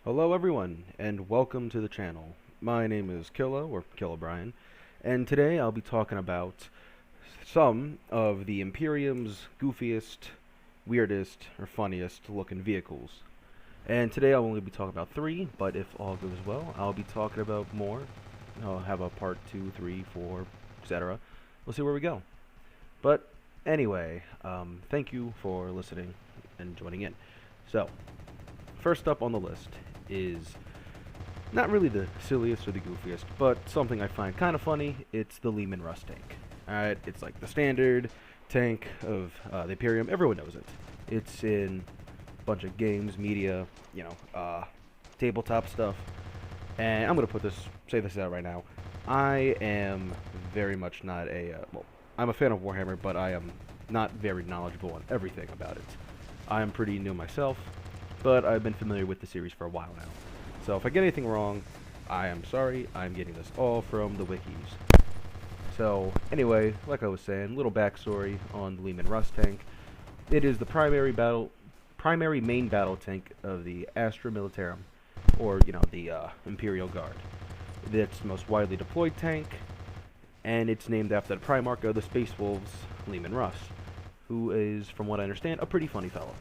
Hello everyone, and welcome to the channel. My name is Killa, or Killa Brian, and today I'll be talking about some of the Imperium's goofiest, weirdest, or funniest looking vehicles. And today I'll only be talking about three, but if all goes well, I'll be talking about more. I'll have a part 2, 3, 4, etc. We'll see where we go. But anyway, thank you for listening and joining in. So, first up on the list is not really the silliest or the goofiest, but something I find kind of funny. It's the Lehman Russ tank. Alright, it's like the standard tank of the Imperium. Everyone knows it. It's in a bunch of games, media, tabletop stuff. And I'm going to say this out right now. I am very much not I'm a fan of Warhammer, but I am not very knowledgeable on everything about it. I am pretty new myself, but I've been familiar with the series for a while now. So if I get anything wrong, I am sorry. I'm getting this all from the wikis. So anyway, like I was saying, little backstory on the Lehman Russ tank. It is the primary main battle tank of the Astra Militarum, or the Imperial Guard. It's the most widely deployed tank, and it's named after the Primarch of the Space Wolves, Lehman Russ, who is, from what I understand, a pretty funny fellow.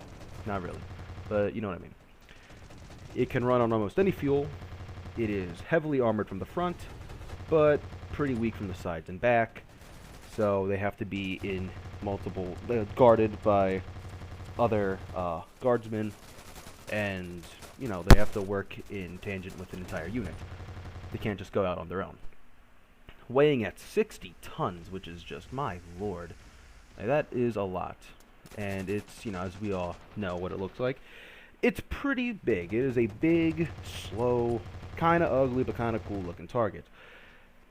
Not really, but you know what I mean. It can run on almost any fuel. It is heavily armored from the front, but pretty weak from the sides and back. So they have to be in guarded by other guardsmen, and they have to work in tangent with an entire unit. They can't just go out on their own. Weighing at 60 tons, which is just, my lord, that is a lot. And it's, as we all know what it looks like, it's pretty big. It is a big, slow, kind of ugly, but kind of cool looking target.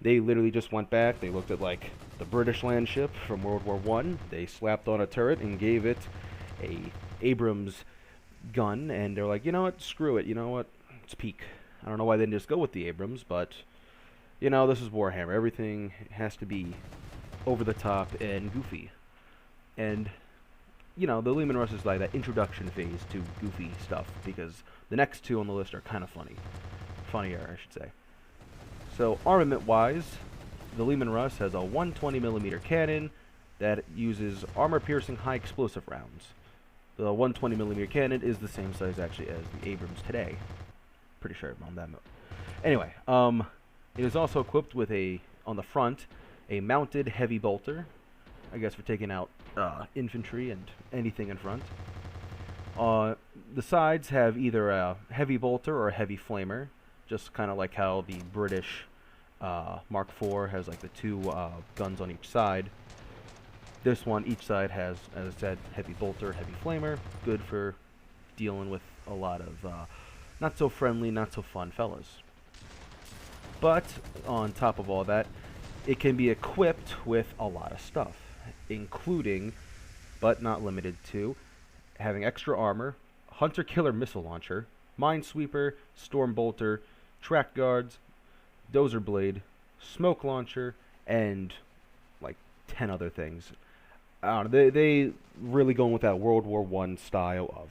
They literally just went back, they looked at like the British land ship from World War I, they slapped on a turret and gave it a Abrams gun, and they're like, you know what, screw it, it's peak. I don't know why they didn't just go with the Abrams, but, this is Warhammer. Everything has to be over the top and goofy. And the Lehman Russ is like that introduction phase to goofy stuff, because the next two on the list are kind of funnier, I should say. So armament-wise, the Lehman Russ has a 120mm cannon that uses armor-piercing high-explosive rounds. The 120mm cannon is the same size actually as the Abrams today. Pretty sure on that note. Anyway, it is also equipped with on the front, a mounted heavy bolter, I guess for taking out infantry and anything in front. The sides have either a heavy bolter or a heavy flamer, just kind of like how the British Mark IV has like the two guns on each side. This one, each side has, as I said, heavy bolter, heavy flamer, good for dealing with a lot of not so friendly, not so fun fellas. But on top of all that, it can be equipped with a lot of stuff, including, but not limited to, having extra armor, hunter-killer missile launcher, minesweeper, storm bolter, track guards, dozer blade, smoke launcher, and like 10 other things. I don't know, they really going with that World War I style of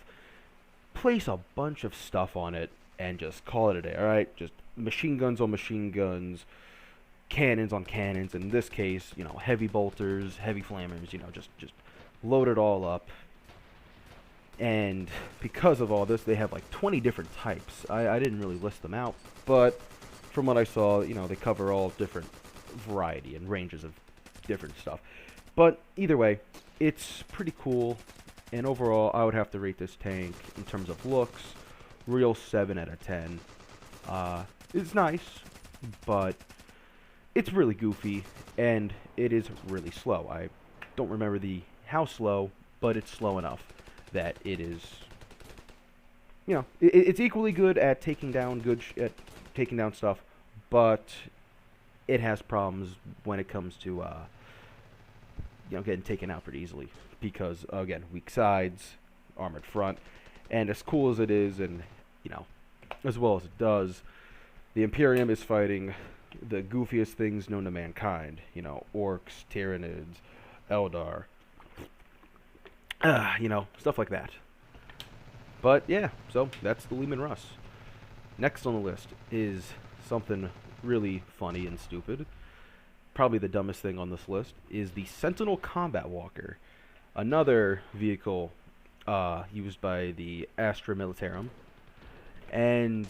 place a bunch of stuff on it and just call it a day, alright? Just machine guns on machine guns, cannons on cannons, in this case, heavy bolters, heavy flamers, just load it all up. And because of all this, they have like 20 different types. I didn't really list them out, but from what I saw, they cover all different variety and ranges of different stuff. But either way, it's pretty cool, and overall, I would have to rate this tank in terms of looks, real 7 out of 10. It's nice, but it's really goofy, and it is really slow. I don't remember how slow, but it's slow enough that it is, it's equally good at taking down stuff, but it has problems when it comes to getting taken out pretty easily because, again, weak sides, armored front, and as cool as it is, and as well as it does, the Imperium is fighting the goofiest things known to mankind. Orcs, Tyranids, Eldar, stuff like that. But yeah, so that's the Lehman Russ. Next on the list is something really funny and stupid. Probably the dumbest thing on this list is the Sentinel Combat Walker, another vehicle used by the Astra Militarum and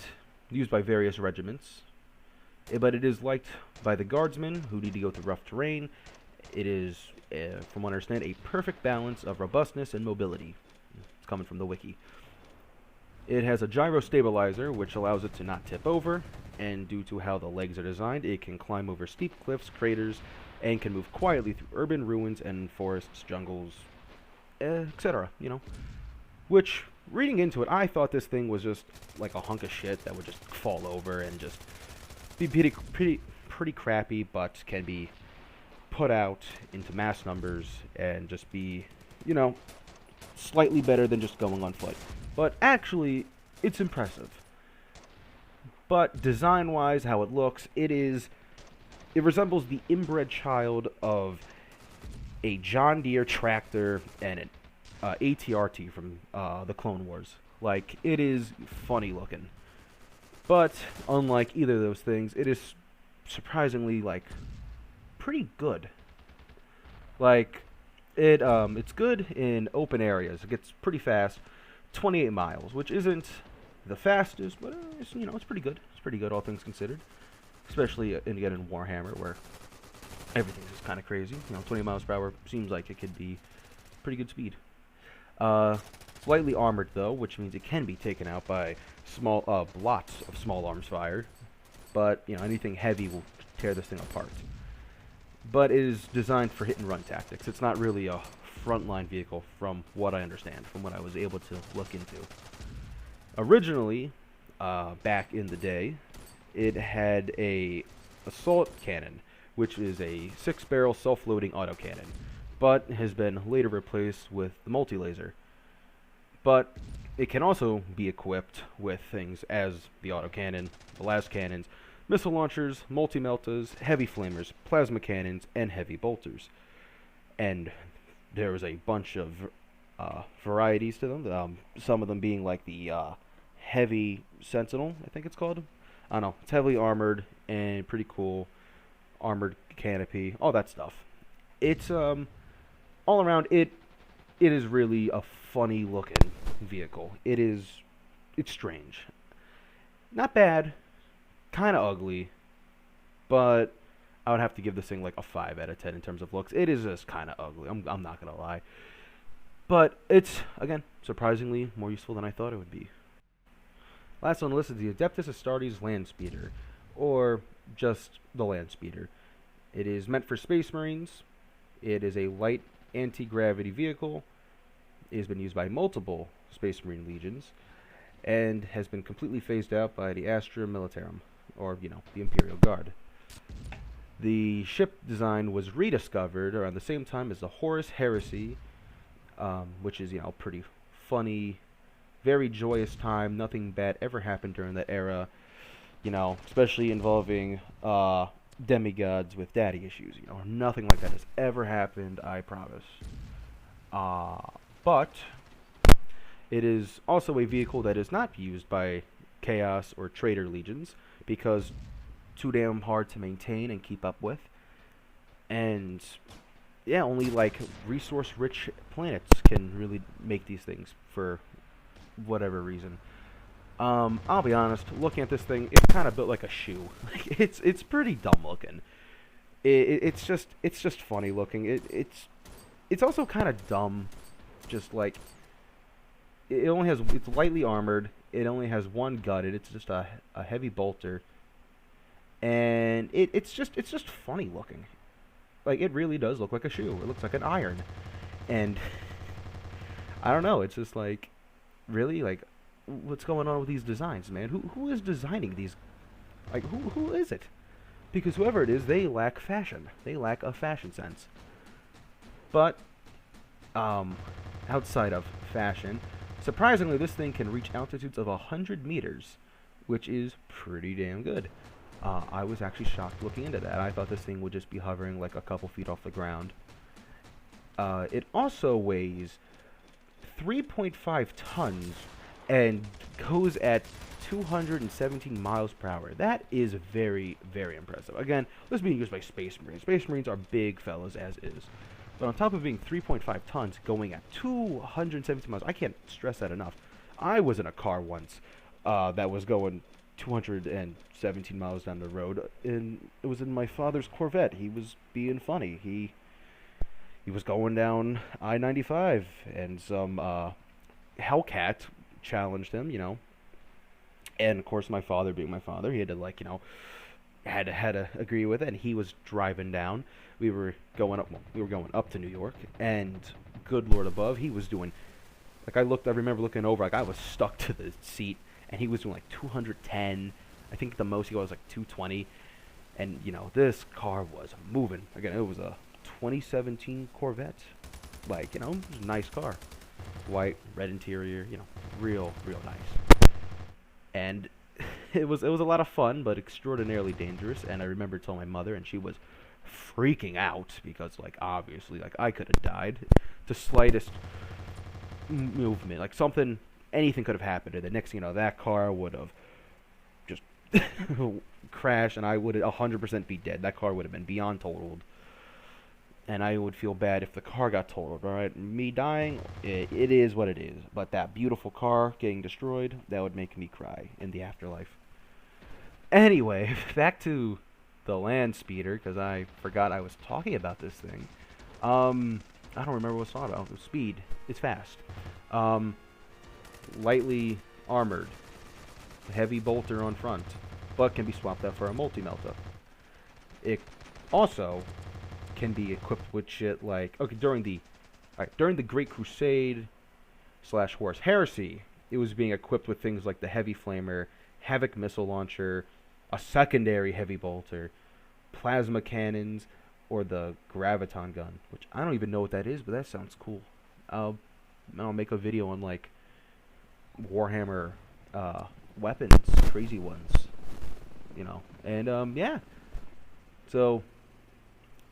used by various regiments. But it is liked by the guardsmen who need to go through rough terrain. It is, from what I understand, a perfect balance of robustness and mobility. It's coming from the wiki. It has a gyro stabilizer, which allows it to not tip over, and due to how the legs are designed, it can climb over steep cliffs, craters, and can move quietly through urban ruins and forests, jungles, etc., you know. Which, reading into it, I thought this thing was just like a hunk of shit that would just fall over and just be pretty crappy, but can be put out into mass numbers and just be, you know, slightly better than just going on foot. But actually, it's impressive. But design-wise, how it looks, it resembles the inbred child of a John Deere tractor and an AT-RT from the Clone Wars. Like, it is funny looking. But, unlike either of those things, it is surprisingly, like, pretty good. Like, it's good in open areas. It gets pretty fast, 28 miles, which isn't the fastest, but it's, you know, it's pretty good. It's pretty good, all things considered. Especially, again, in Warhammer, where everything's just kind of crazy. You know, 20 miles per hour seems like it could be pretty good speed. Slightly armored, though, which means it can be taken out by lots of small arms fire. But, you know, anything heavy will tear this thing apart. But it is designed for hit-and-run tactics. It's not really a frontline vehicle, from what I understand, from what I was able to look into. Originally, back in the day, it had a assault cannon, which is a 6-barrel self-loading autocannon, but has been later replaced with the multi-laser. But it can also be equipped with things as the autocannon, the las cannons, missile launchers, multi-meltas, heavy flamers, plasma cannons, and heavy bolters. And there was a bunch of varieties to them, some of them being like the heavy Sentinel, I think it's called. I don't know, it's heavily armored and pretty cool, armored canopy, all that stuff. It's, all around, it is really a funny looking vehicle. It's strange. Not bad, kind of ugly, but I would have to give this thing like a 5 out of 10 in terms of looks. It is just kind of ugly, I'm not going to lie. But it's, again, surprisingly more useful than I thought it would be. Last on the list is the Adeptus Astartes Land Speeder, or just the Land Speeder. It is meant for Space Marines. It is a light anti-gravity vehicle. It has been used by multiple Space Marine legions, and has been completely phased out by the Astra Militarum, or, you know, the Imperial Guard. The ship design was rediscovered around the same time as the Horus Heresy, which is, you know, pretty funny, very joyous time. Nothing bad ever happened during that era, you know, especially involving demigods with daddy issues. You know, nothing like that has ever happened, I promise. But it is also a vehicle that is not used by Chaos or Traitor legions, because too damn hard to maintain and keep up with. And yeah, only like resource-rich planets can really make these things for whatever reason. I'll be honest, looking at this thing, it's kind of built like a shoe. It's pretty dumb looking. It's just funny looking. It's also kind of dumb. Just like it's lightly armored. It only has one gutted. It's just a heavy bolter. And it's just funny looking. Like, it really does look like a shoe. It looks like an iron. And I don't know, it's just like, really, like, what's going on with these designs, man? Who is designing these? Like, who is it? Because whoever it is, they lack fashion. They lack a fashion sense. But outside of fashion, surprisingly, this thing can reach altitudes of 100 meters, which is pretty damn good. I was actually shocked looking into that. I thought this thing would just be hovering like a couple feet off the ground. It also weighs 3.5 tons and goes at 217 miles per hour. That is very, very impressive. Again, this is being used by Space Marines. Space Marines are big fellas as is. But on top of being 3.5 tons, going at 217 miles, I can't stress that enough. I was in a car once that was going 217 miles down the road, and it was in my father's Corvette. He was being funny. He was going down I-95, and some Hellcat challenged him, you know. And of course, my father being my father, he had to, like, you know, had to agree with it. And he was driving down. We were going up to New York, and good Lord above, he was doing, like, I remember looking over, like, I was stuck to the seat, and he was doing like 210. I think the most he was like 220. And you know, this car was moving. Again, it was a 2017 Corvette. Like, you know, it was a nice car. White, red interior, you know, real nice. And it was a lot of fun, but extraordinarily dangerous. And I remember telling my mother, and she was freaking out because, like, obviously, like, I could have died. The slightest movement, like something, anything could have happened, and the next thing you know, that car would have just crashed, and I would 100% be dead. That car would have been beyond totaled, and I would feel bad if the car got totaled. All right, me dying, it is what it is. But that beautiful car getting destroyed, that would make me cry in the afterlife. Anyway, back to the land speeder, because I forgot I was talking about this thing. I don't remember what it's talking about. It was speed. It's fast. Lightly armored. Heavy bolter on front. But can be swapped out for a multi-melta. It also can be equipped with shit like... Okay, during the Great Crusade / Horus Heresy, it was being equipped with things like the Heavy Flamer, Havoc Missile Launcher, a secondary Heavy Bolter, plasma cannons, or the Graviton Gun, which I don't even know what that is, but that sounds cool. I'll make a video on, like, Warhammer weapons, crazy ones, you know. And yeah. So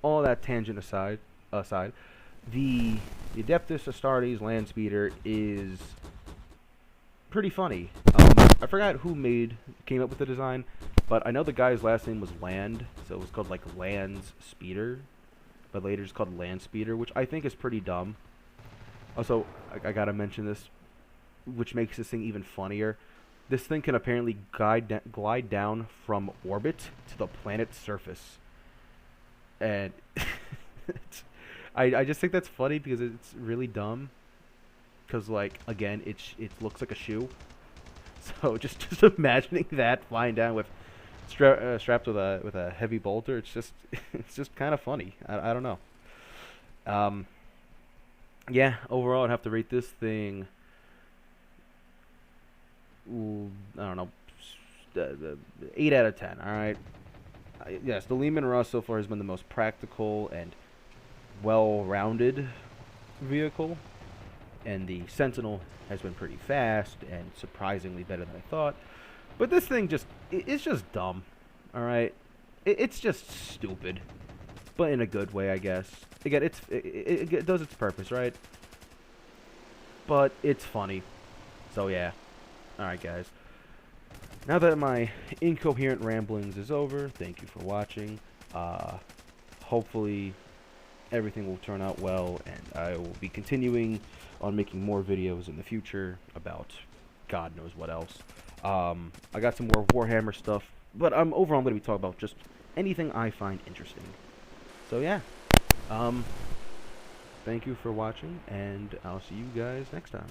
all that tangent aside, the Adeptus Astartes land speeder is pretty funny. I forgot who came up with the design, but I know the guy's last name was Land, so it was called like Land's Speeder, but later it's called Land Speeder, which I think is pretty dumb. Also, I gotta mention this, which makes this thing even funnier. This thing can apparently glide down from orbit to the planet's surface. And I just think that's funny because it's really dumb. Because, like, again, it looks like a shoe. So just imagining that flying down with strapped with a heavy bolter, it's just kind of funny. I don't know. Yeah, overall, I'd have to rate this thing. Ooh, I don't know, 8 out of 10. All right. Yes, the Lehman Russ so far has been the most practical and well-rounded vehicle, and the Sentinel has been pretty fast and surprisingly better than I thought. But this thing it's just dumb. All right, it's just stupid, but in a good way, I guess. Again, it does its purpose, right? But it's funny. So yeah. Alright, guys. Now that my incoherent ramblings is over, thank you for watching. Hopefully everything will turn out well, and I will be continuing on making more videos in the future about God knows what else. I got some more Warhammer stuff, but overall I'm going to be talking about just anything I find interesting. So yeah. Thank you for watching, and I'll see you guys next time.